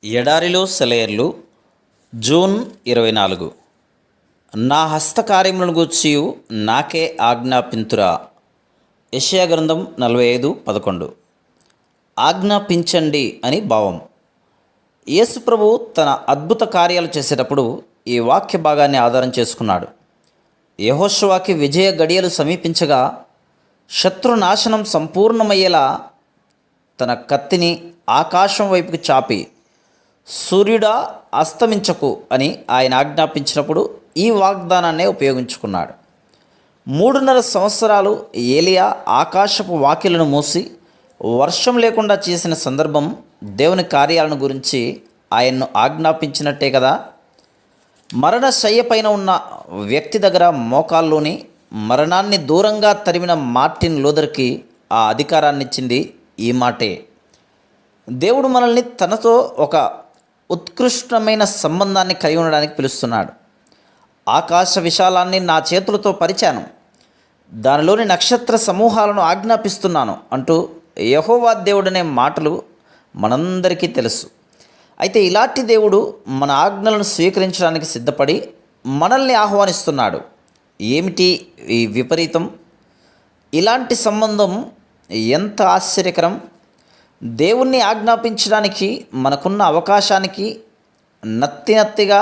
ఎడారిలో సెలయేర్లు జూన్ 24. నా హస్తకార్యములను గూర్చియు నాకే ఆజ్ఞాపింతురా. యెషయా గ్రంథం 45:11. ఆజ్ఞాపించండి అని భావం. యేసుప్రభు తన అద్భుత కార్యాలు చేసేటప్పుడు ఈ వాక్య భాగాన్ని ఆధారం చేసుకున్నాడు. యెహోషువకి విజయ గడియలు సమీపించగా శత్రునాశనం సంపూర్ణమయ్యేలా తన కత్తిని ఆకాశం వైపుకి చాపి సూర్యుడా అస్తమించకు అని ఆయన ఆజ్ఞాపించినప్పుడు ఈ వాగ్దానాన్నే ఉపయోగించుకున్నాడు. 3.5 సంవత్సరాలు ఏలియా ఆకాశపు వాకిలను మూసి వర్షం లేకుండా చేసిన సందర్భం దేవుని కార్యాలను గురించి ఆయన్ను ఆజ్ఞాపించినట్టే కదా. మరణ శయ్య పైన ఉన్న వ్యక్తి దగ్గర మోకాల్లోని మరణాన్ని దూరంగా తరిమిన మార్టిన్ లూథర్కి ఆ అధికారాన్ని ఇచ్చింది ఈ మాటే. దేవుడు మనల్ని తనతో ఒక ఉత్కృష్టమైన సంబంధాన్ని కలిగి ఉండడానికి పిలుస్తున్నాడు. ఆకాశ విశాలాన్ని నా చేతులతో పరిచాను, దానిలోని నక్షత్ర సమూహాలను ఆజ్ఞాపిస్తున్నాను అంటూ యెహోవా దేవుడనే మాటలు మనందరికీ తెలుసు. అయితే ఇలాంటి దేవుడు మన ఆజ్ఞలను స్వీకరించడానికి సిద్ధపడి మనల్ని ఆహ్వానిస్తున్నాడు. ఏమిటి ఈ విపరీతం? ఇలాంటి సంబంధం ఎంత ఆశ్చర్యకరం! దేవుణ్ణి ఆజ్ఞాపించడానికి మనకున్న అవకాశానికి నత్తిగా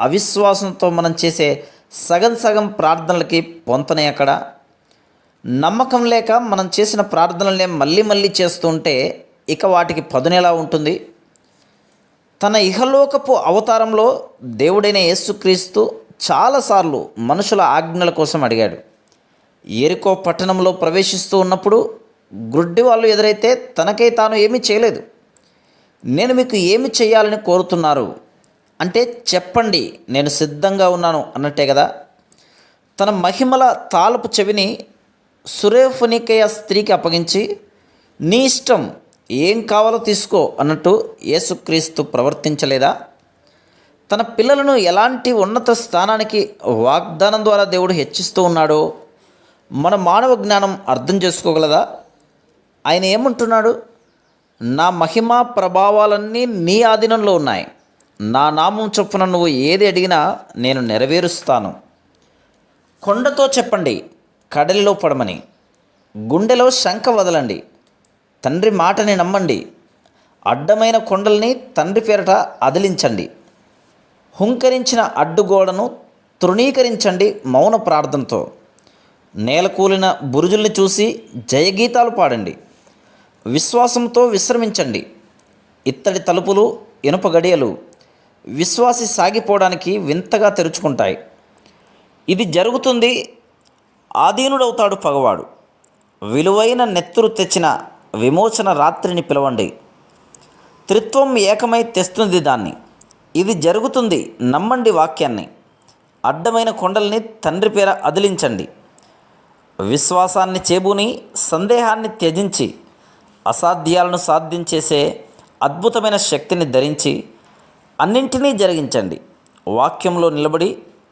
అవిశ్వాసంతో మనం చేసే సగం ప్రార్థనలకి పొంతనే అక్కడ. నమ్మకం లేక మనం చేసిన ప్రార్థనలనే మళ్ళీ చేస్తుంటే ఇక వాటికి పదునెలా ఉంటుంది? తన ఇహలోకపు అవతారంలో దేవుడైన యేసుక్రీస్తు చాలాసార్లు మనుషుల ఆజ్ఞల కోసం అడిగాడు. యెరికో పట్టణంలో ప్రవేశిస్తూ ఉన్నప్పుడు గ్రుడ్డి వాళ్ళు ఎదురైతే తనకై తాను ఏమీ చేయలేదు. నేను మీకు ఏమి చేయాలని కోరుతున్నారు అంటే చెప్పండి, నేను సిద్ధంగా ఉన్నాను అన్నట్టే కదా. తన మహిమల తాళపు చెవిని సురేఫునికయ స్త్రీకి అప్పగించి నీ ఇష్టం, ఏం కావాలో తీసుకో అన్నట్టు యేసుక్రీస్తు ప్రవర్తించలేదా? తన పిల్లలను ఎలాంటి ఉన్నత స్థానానికి వాగ్దానం ద్వారా దేవుడు హెచ్చిస్తూ ఉన్నాడో మన మానవ జ్ఞానం అర్థం చేసుకోగలదా? ఆయన ఏమంటున్నాడు? నా మహిమ ప్రభావాలన్నీ నీ ఆధీనంలో ఉన్నాయి, నా నామం చొప్పున నువ్వు ఏది అడిగినా నేను నెరవేరుస్తాను. కొండతో చెప్పండి కడలిలో పడమని, గుండెలో శంక వదలండి, తండ్రి మాటని నమ్మండి, అడ్డమైన కొండల్ని తండ్రి పేరట అదిలించండి, హుంకరించిన అడ్డుగోడను తృణీకరించండి మౌన ప్రార్థనతో, నేలకూలిన బురుజుల్ని చూసి జయగీతాలు పాడండి, విశ్వాసంతో విశ్రమించండి. ఇత్తడి తలుపులు, ఇనుప గడియలు విశ్వాసి సాగిపోవడానికి వింతగా తెరుచుకుంటాయి. ఇది జరుగుతుంది, ఆధీనుడవుతాడు పగవాడు. విలువైన నెత్తురు తెచ్చిన విమోచన రాత్రిని పిలవండి, త్రిత్వం ఏకమై తెస్తుంది దాన్ని. ఇది జరుగుతుంది, నమ్మండి వాక్యాన్ని. అడ్డమైన కొండల్ని తండ్రి పేర అదిలించండి. విశ్వాసాన్ని చేబూని సందేహాన్ని త్యజించి అసాధ్యాలను సాధించేసే అద్భుతమైన శక్తిని ధరించి అన్నింటినీ జరిగించండి. వాక్యంలో నిలబడి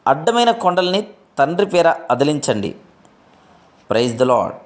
అడ్డమైన కొండల్ని తండ్రి పేర అదిలించండి. Praise the lord.